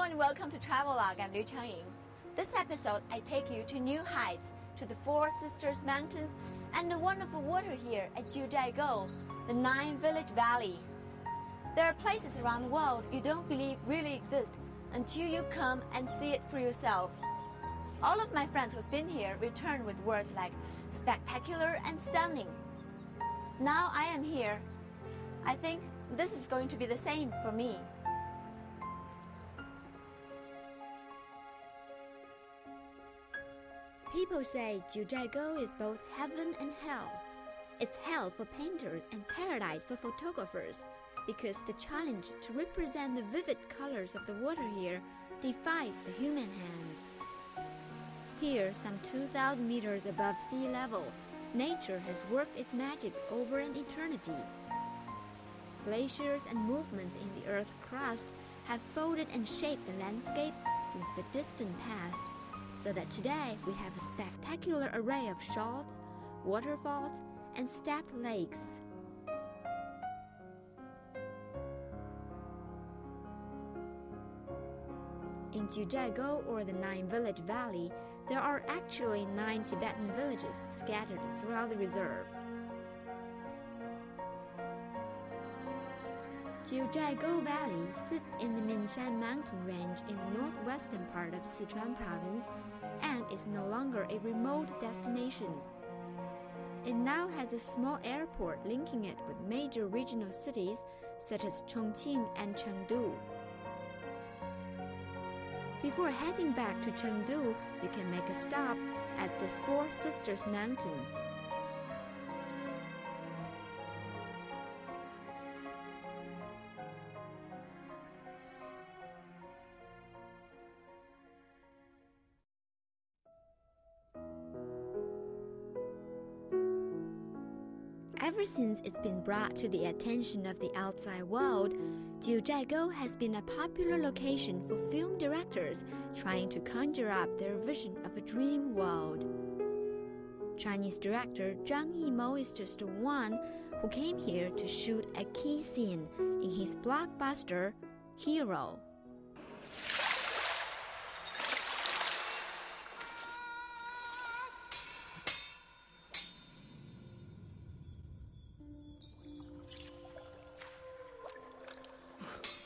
and welcome to Travelogue. I'm Liu Changying. This episode, I take you to new heights, to the Four Sisters Mountains, and the wonderful water here at Jiuzhaigou, the Nine-Village Valley. There are places around the world you don't believe really exist until you come and see it for yourself. All of my friends who's been here return with words like spectacular and stunning. Now I am here. I think this is going to be the same for me. People say Jiuzhaigou is both heaven and hell. It's hell for painters and paradise for photographers, because the challenge to represent the vivid colors of the water here defies the human hand. Here, some 2,000 meters above sea level, nature has worked its magic over an eternity. Glaciers and movements in the Earth's crust have folded and shaped the landscape since the distant past, so that today we have a spectacular array of shoals, waterfalls, and stepped lakes. In Jiuzhaigou, or the Nine-Village Valley, there are actually 9 Tibetan villages scattered throughout the reserve. Jiuzhaigou Valley sits in the Minshan mountain range in the northwestern part of Sichuan province and is no longer a remote destination. It now has a small airport linking it with major regional cities such as Chongqing and Chengdu. Before heading back to Chengdu, you can make a stop at the Four Sisters Mountain. Ever since it's been brought to the attention of the outside world, Jiuzhaigou has been a popular location for film directors trying to conjure up their vision of a dream world. Chinese director Zhang Yimou is just one who came here to shoot a key scene in his blockbuster, Hero.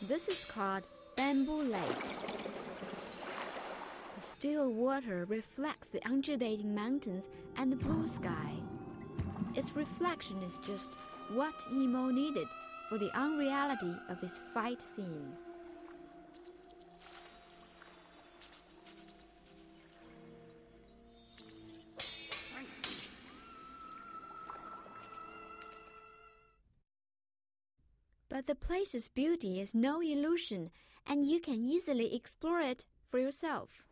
This is called Bamboo Lake. The still water reflects the undulating mountains and the blue sky. Its reflection is just what Yimou needed for the unreality of his fight scene. But the place's beauty is no illusion, and you can easily explore it for yourself.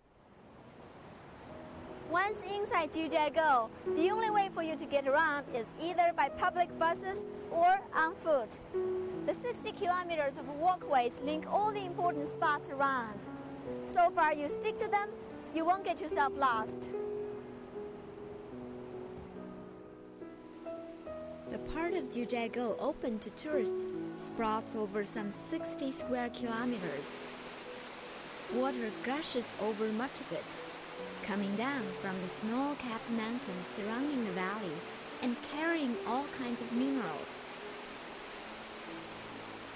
Once inside Jiuzhaigou, the only way for you to get around is either by public buses or on foot. The 60 kilometers of walkways link all the important spots around. So far you stick to them, you won't get yourself lost. The part of Jiuzhaigou open to tourists sprawls over some 60 square kilometers. Water gushes over much of it, coming down from the snow-capped mountains surrounding the valley and carrying all kinds of minerals.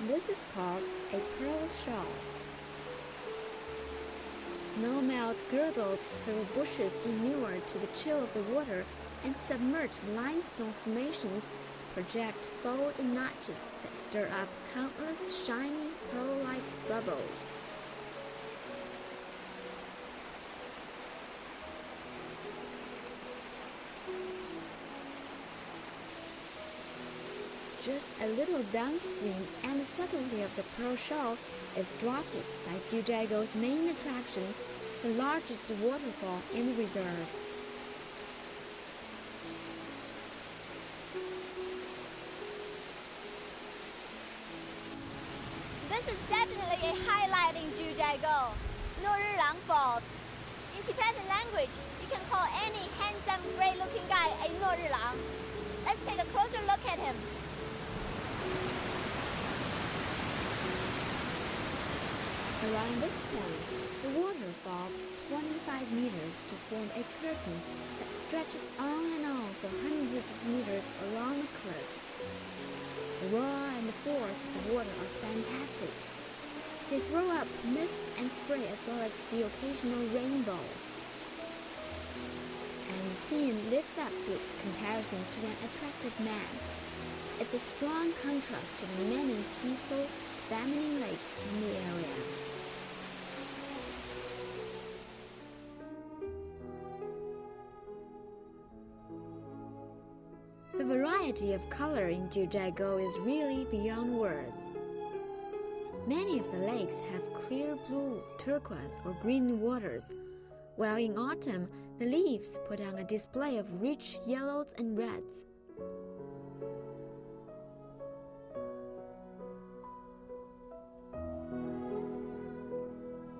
This is called a pearl shawl. Snow melt gurgles through bushes inured to the chill of the water, and submerged limestone formations project fold and notches that stir up countless shiny pearl-like bubbles. Just a little downstream, and the subtlety of the pearl shawl is drafted by Jiuzhaigou's main attraction, the largest waterfall in the reserve. This is definitely a highlight in Jiuzhaigou, Norilang Falls. In Tibetan language, you can call any handsome, great-looking guy a Norilang. Let's take a closer look at him. Around this point, the water falls 25 meters to form a curtain that stretches on and on for hundreds of meters along the cliff. The roar and the force of the water are fantastic. They throw up mist and spray as well as the occasional rainbow. And the scene lives up to its comparison to an attractive man. It's a strong contrast to the many peaceful, feminine lakes in the area. The variety of color in Jiuzhaigou is really beyond words. Many of the lakes have clear blue, turquoise, or green waters, while in autumn, the leaves put on a display of rich yellows and reds.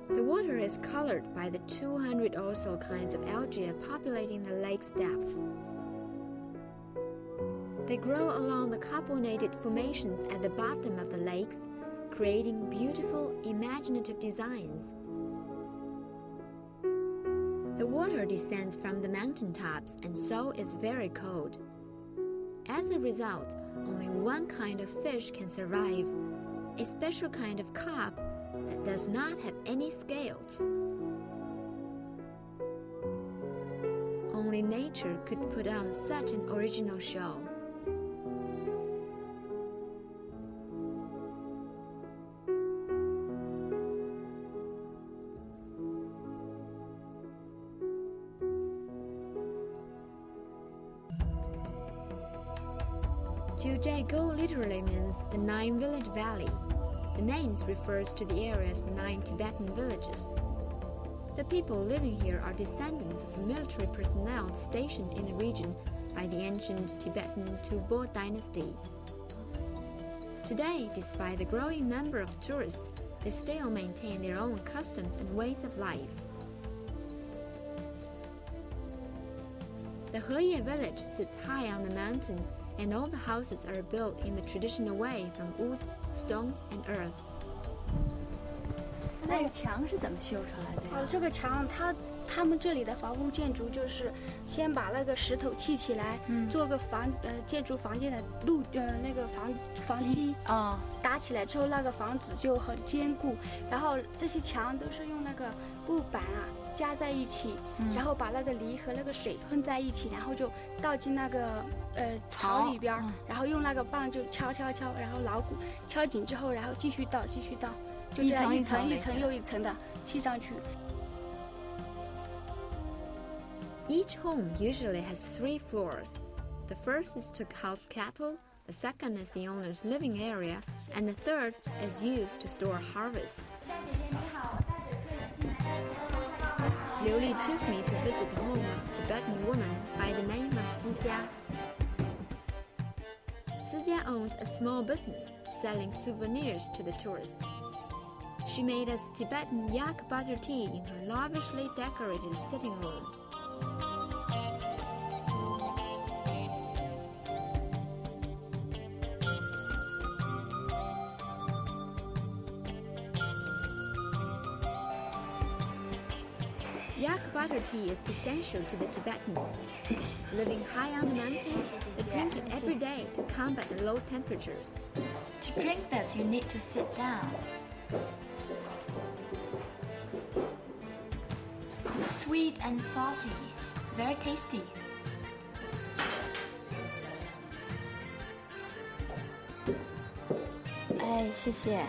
The water is colored by the 200 or so kinds of algae populating the lake's depth. They grow along the carbonated formations at the bottom of the lakes, creating beautiful, imaginative designs. The water descends from the mountaintops and so is very cold. As a result, only one kind of fish can survive, a special kind of carp that does not have any scales. Only nature could put on such an original show. Jiuzhaigou literally means the nine-village valley. The name refers to the area's 9 Tibetan villages. The people living here are descendants of military personnel stationed in the region by the ancient Tibetan Tubo dynasty. Today, despite the growing number of tourists, they still maintain their own customs and ways of life. The Heye village sits high on the mountain, and all the houses are built in the traditional way from wood, stone, and earth. 那个墙是怎么修出来的呀？这个墙，他们这里的房屋建筑就是先把那个石头砌起来，做个建筑房间的那个房基啊，搭起来之后，那个房子就很坚固。然后这些墙都是用那个布板啊加在一起，然后把那个泥和那个水混在一起，然后就倒进那个槽里边，然后用那个棒就敲，然后牢固敲紧之后，然后继续倒，就这样一层又一层的砌上去。Each home usually has 3 floors. The first is to house cattle, the second is the owner's living area, and the third is used to store harvest. Liu took me to visit the home of a Tibetan woman by the name of Sijia. Sijia owns a small business selling souvenirs to the tourists. She made us Tibetan yak butter tea in her lavishly decorated sitting room. Yak butter tea is essential to the Tibetans. Living high on the mountains, they drink it every day to combat the low temperatures. To drink this, you need to sit down. It's sweet and salty, very tasty. 哎，谢谢。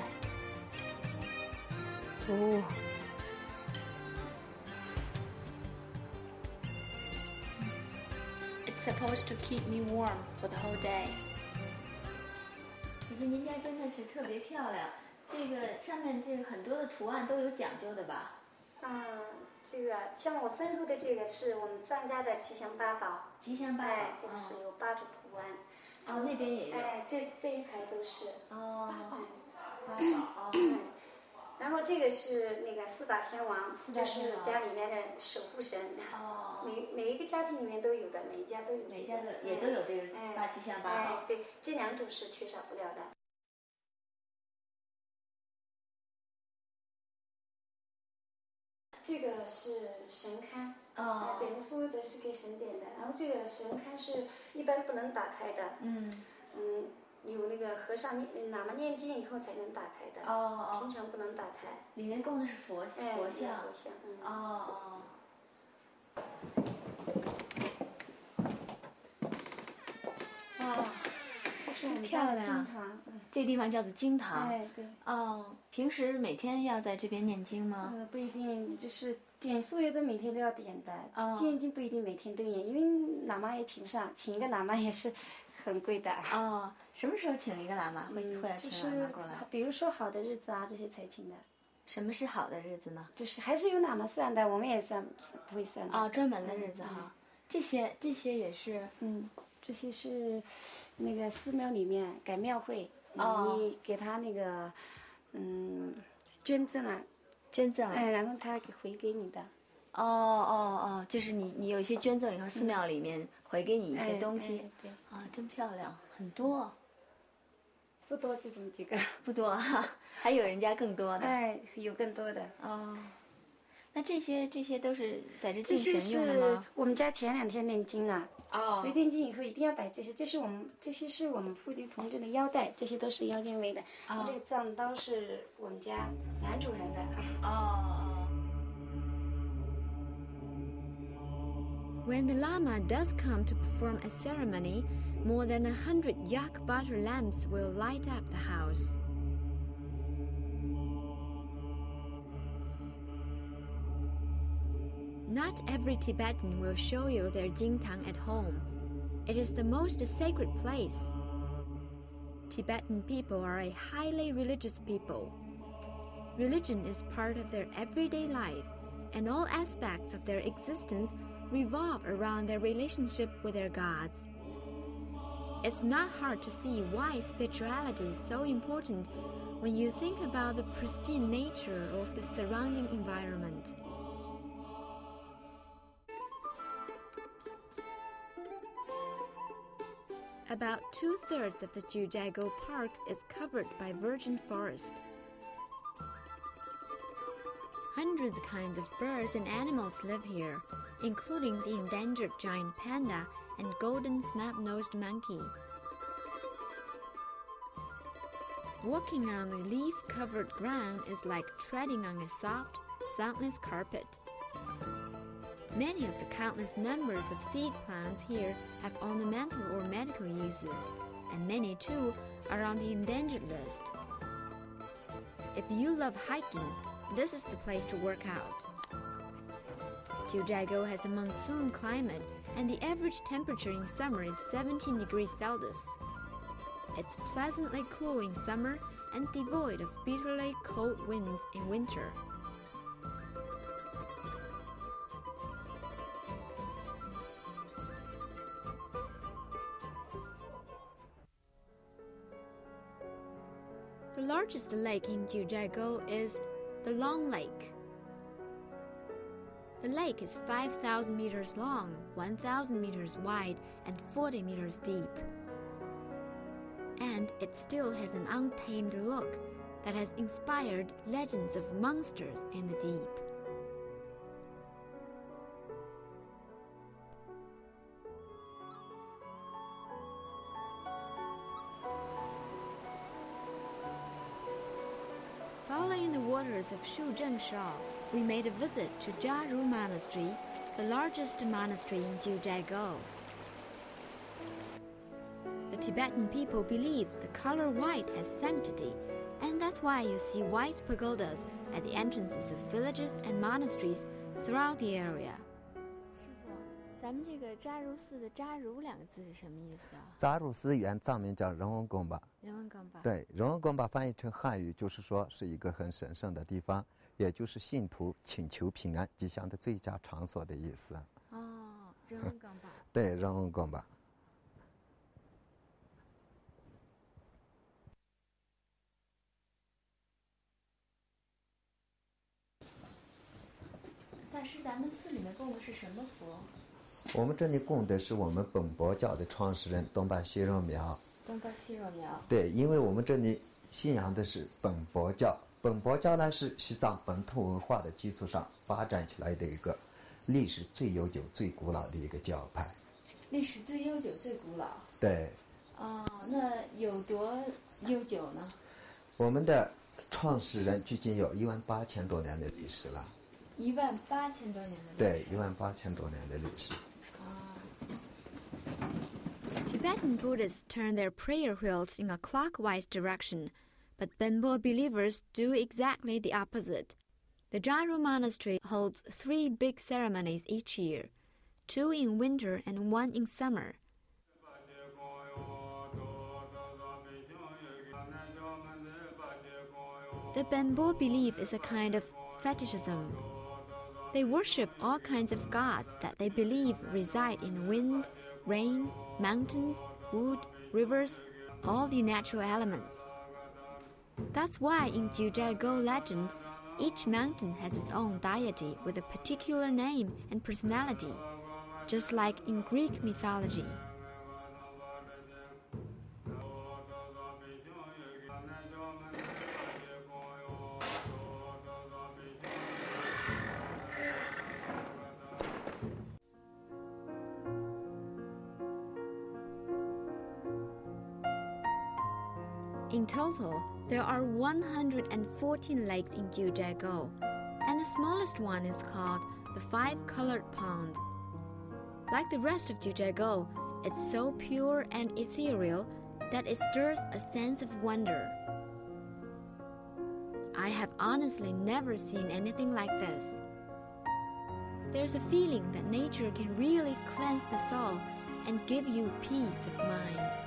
哦。It's supposed to keep me warm for the whole day. 姐姐，您家真的是特别漂亮。这个上面这个很多的图案都有讲究的吧？这个像我身后的这个是我们张家的吉祥八宝。吉祥八宝，这个是有8种图案。哦，那边也有。这一排都是。哦。八宝。然后这个是那个4大天王，就是家里面的守护神。哦。每一个家庭里面都有的，每一家都有。每家也都有这个吉祥八宝。对，这2种是缺少不了的。这个是神龛。对，所有的是给神点的。然后这个神龛是一般不能打开的。有那个和尚喇嘛念经以后才能打开的。平常不能打开。里面供的是佛像。佛像。哇，这是很漂亮。经堂。这个地方叫做经堂。对。平时每天要在这边念经吗？不一定，就是点所有的每天都要点的。念经不一定每天都念，因为喇嘛也请不上，请一个喇嘛也是很贵的。什么时候请一个喇嘛？会来请喇嘛过来？比如说好的日子啊，这些才请的。什么是好的日子呢？就是还是有喇嘛算的，我们也算不会算的。专门的日子哈。这些也是。这些是那个寺庙里面改庙会，你给他那个捐赠了。然后他回给你的。就是你有一些捐赠以后，寺庙里面回给你一些东西。对。真漂亮，很多。不多，就这么几个。不多哈，还有人家更多的。有更多的。那这些都是在这敬神用的吗？这些是我们家前2天念经了。所以念经以后一定要摆这些，这些是我们妇女同志的腰带，这些都是腰间围的。这个藏刀是我们家男主人的。When the Lama does come to perform a ceremony, more than 100 yak butter lamps will light up the house. Not every Tibetan will show you their jingtang at home. It is the most sacred place. Tibetan people are a highly religious people. Religion is part of their everyday life, and all aspects of their existence revolve around their relationship with their gods. It's not hard to see why spirituality is so important when you think about the pristine nature of the surrounding environment. About 2/3 of the Jiuzhaigou Park is covered by virgin forest. Hundreds of kinds of birds and animals live here, including the endangered giant panda and golden snub-nosed monkey. Walking on the leaf-covered ground is like treading on a soft, soundless carpet. Many of the countless numbers of seed plants here have ornamental or medical uses, and many, too, are on the endangered list. If you love hiking, this is the place to work out. Jiuzhaigou has a monsoon climate, and the average temperature in summer is 17 degrees Celsius. It's pleasantly cool in summer and devoid of bitterly cold winds in winter. The largest lake in Jiuzhaigou is the Long Lake. The lake is 5,000 meters long, 1,000 meters wide, and 40 meters deep. And it still has an untamed look that has inspired legends of monsters in the deep. Following the waters of Shuzhengsha, we made a visit to Jiaru Monastery, the largest monastery in Jiuzhaigou. The Tibetan people believe the color white has sanctity, and that's why you see white pagodas at the entrances of villages and monasteries throughout the area. 师傅，咱们这个扎如寺的扎如2个字是什么意思啊？扎如寺原藏名叫仁文宫吧。仁文宫吧。对，仁文宫吧翻译成汉语就是说是一个很神圣的地方，也就是信徒请求平安吉祥的最佳场所的意思。仁文宫吧。对，仁文宫吧。大师，咱们寺里面供的是什么佛？我们这里供的是我们本佛教的创始人东巴西肉苗。东巴西肉苗。对，因为我们这里信仰的是本佛教，本佛教呢是西藏本土文化的基础上发展起来的一个历史最悠久、最古老的一个教派。历史最悠久、最古老。对。那有多悠久呢？我们的创始人距今有18000多年的历史了。18000多年的历史。对，18000多年的历史。Tibetan Buddhists turn their prayer wheels in a clockwise direction, but Benpo believers do exactly the opposite. The Jaru monastery holds 3 big ceremonies each year, 2 in winter and 1 in summer. The Benpo belief is a kind of fetishism. They worship all kinds of gods that they believe reside in the wind, rain, mountains, wood, rivers, all the natural elements. That's why in Jiuzhaigou legend, each mountain has its own deity with a particular name and personality, just like in Greek mythology. In total, there are 114 lakes in Jiuzhaigou, and the smallest one is called the 5-Colored Pond. Like the rest of Jiuzhaigou, it's so pure and ethereal that it stirs a sense of wonder. I have honestly never seen anything like this. There's a feeling that nature can really cleanse the soul and give you peace of mind.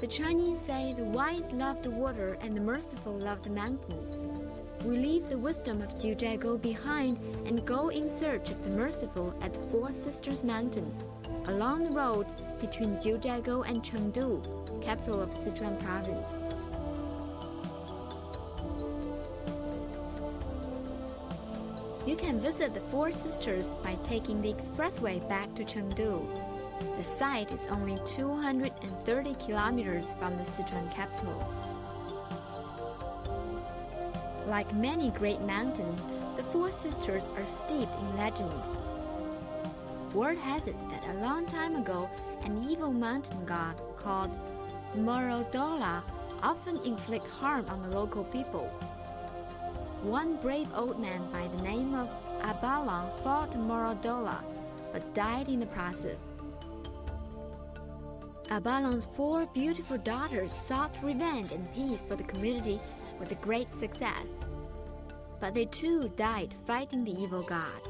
The Chinese say the wise love the water and the merciful love the mountains. We leave the wisdom of Jiuzhaigou behind and go in search of the merciful at the Four Sisters Mountain, along the road between Jiuzhaigou and Chengdu, capital of Sichuan province. You can visit the Four Sisters by taking the expressway back to Chengdu. The site is only 230 kilometers from the Sichuan capital. Like many great mountains, the Four Sisters are steeped in legend. Word has it that a long time ago, an evil mountain god called Morodola often inflicted harm on the local people. One brave old man by the name of Abalong fought Morodola, but died in the process. Abalong's 4 beautiful daughters sought revenge and peace for the community with great success. But they too died fighting the evil god.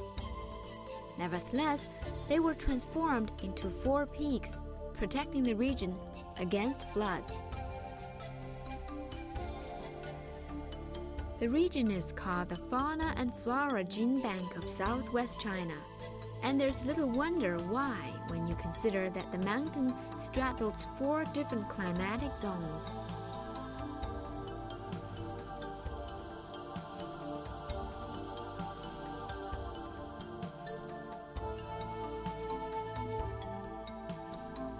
Nevertheless, they were transformed into 4 peaks, protecting the region against floods. The region is called the Fauna and Flora Gene Bank of Southwest China. And there's little wonder why when you consider that the mountain straddles 4 different climatic zones.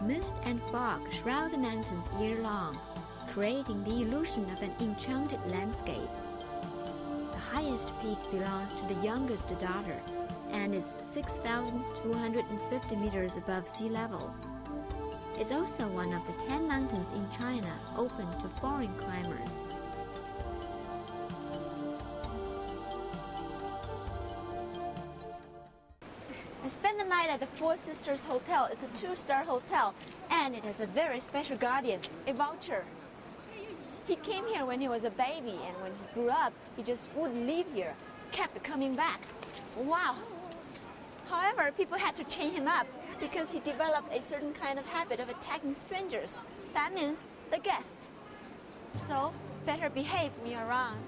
Mist and fog shroud the mountains year-long, creating the illusion of an enchanted landscape. The highest peak belongs to the youngest daughter, and is 6,250 meters above sea level. It's also one of the 10 mountains in China open to foreign climbers. I spent the night at the Four Sisters Hotel. It's a 2-star hotel, and it has a very special guardian, a vulture. He came here when he was a baby, and when he grew up, he just wouldn't leave here, kept coming back. Wow! However, people had to chain him up because he developed a certain kind of habit of attacking strangers. That means the guests. So, better behave when you're around.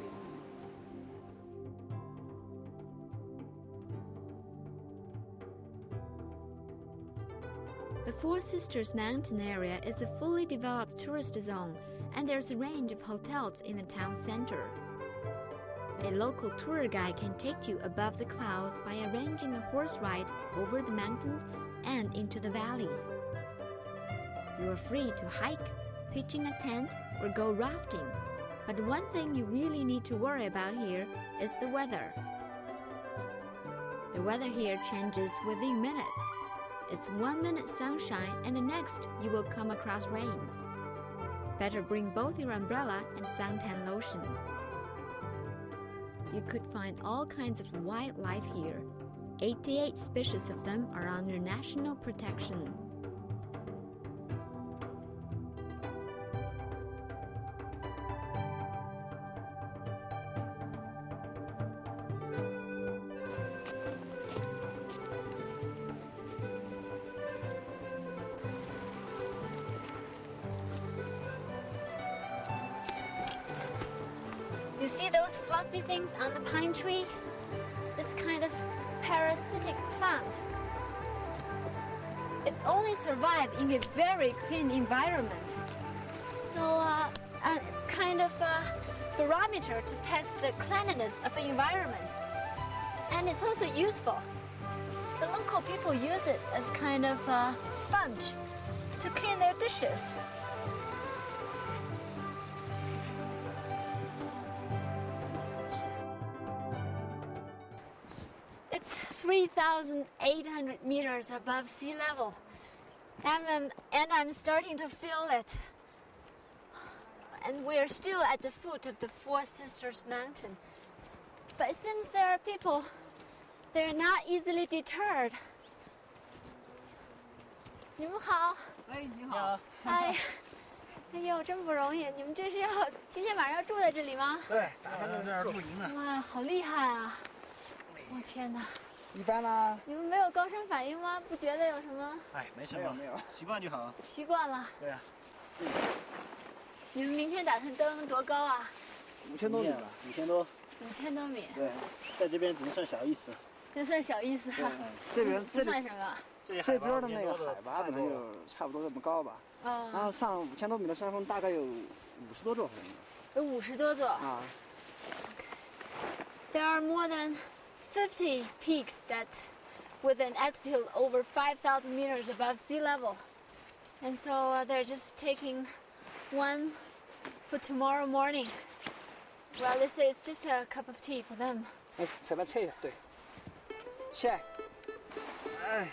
The Four Sisters Mountain area is a fully developed tourist zone, and there's a range of hotels in the town center. A local tour guide can take you above the clouds by arranging a horse ride over the mountains and into the valleys. You are free to hike, pitching a tent, or go rafting. But one thing you really need to worry about here is the weather. The weather here changes within minutes. It's 1 minute sunshine and the next you will come across rains. Better bring both your umbrella and suntan lotion. You could find all kinds of wildlife here. 88 species of them are under national protection. You see those fluffy things on the pine tree? This kind of parasitic plant. It only survives in a very clean environment. So it's kind of a barometer to test the cleanliness of the environment. And it's also useful. The local people use it as kind of a sponge to clean their dishes. It's 3,800 meters above sea level, and I'm starting to feel it. And we're still at the foot of the Four Sisters Mountain. But it seems there are people, they're not easily deterred. 你们好。哎，你好。哎呦，真不容易！你们这是今天晚上要住在这里吗？对，打算在这儿露营呢。哇，好厉害啊！我天哪！一般啦。你们没有高山反应吗？不觉得有什么？哎，没什么，没有，习惯就好。习惯了。对啊。你们明天打算登多高啊？5000多米吧，5000多。5000多米。对，在这边只能算小意思。这算小意思。这边不算什么。这边的那个海拔可能就差不多这么高吧。然后上5000多米的山峰大概有50多座，好像。有50多座。啊。There are more than 50 peaks that, with an altitude over 5,000 meters above sea level, and so they're just taking one for tomorrow morning. Well, they say it's just a cup of tea for them. 哎，这边测一下，对。下。哎。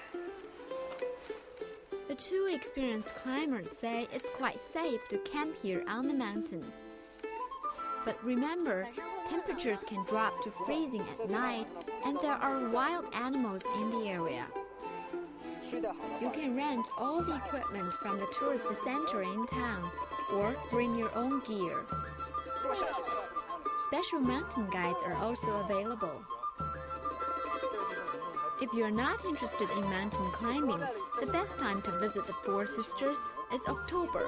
The two experienced climbers say it's quite safe to camp here on the mountain. But remember, temperatures can drop to freezing at night, and there are wild animals in the area. You can rent all the equipment from the tourist center in town, or bring your own gear. Special mountain guides are also available. If you're not interested in mountain climbing, the best time to visit the Four Sisters is October,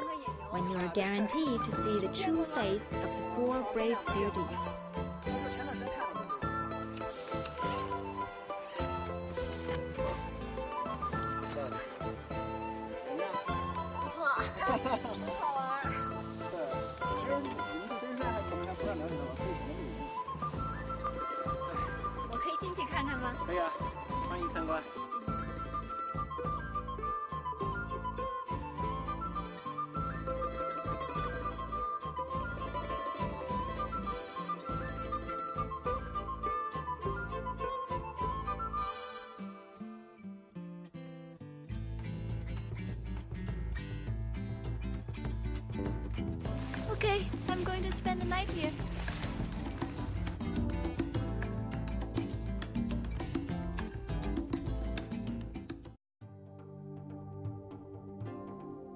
when you are guaranteed to see the true face of the four brave beauties. Okay, I'm going to spend the night here.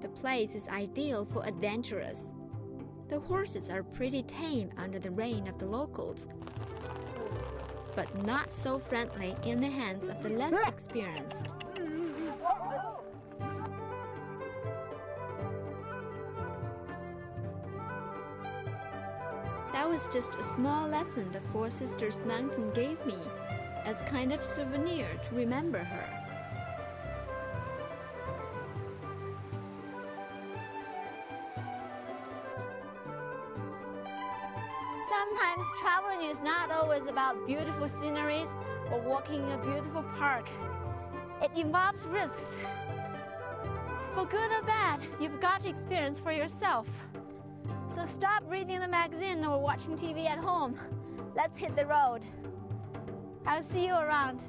The place is ideal for adventurers. The horses are pretty tame under the reign of the locals, but not so friendly in the hands of the less experienced. That was just a small lesson the Four Sisters Mountain gave me, as kind of souvenir to remember her. sometimes traveling is not always about beautiful sceneries or walking in a beautiful park. It involves risks. For good or bad, you've got to experience for yourself. So stop reading the magazine or watching TV at home. Let's hit the road. I'll see you around.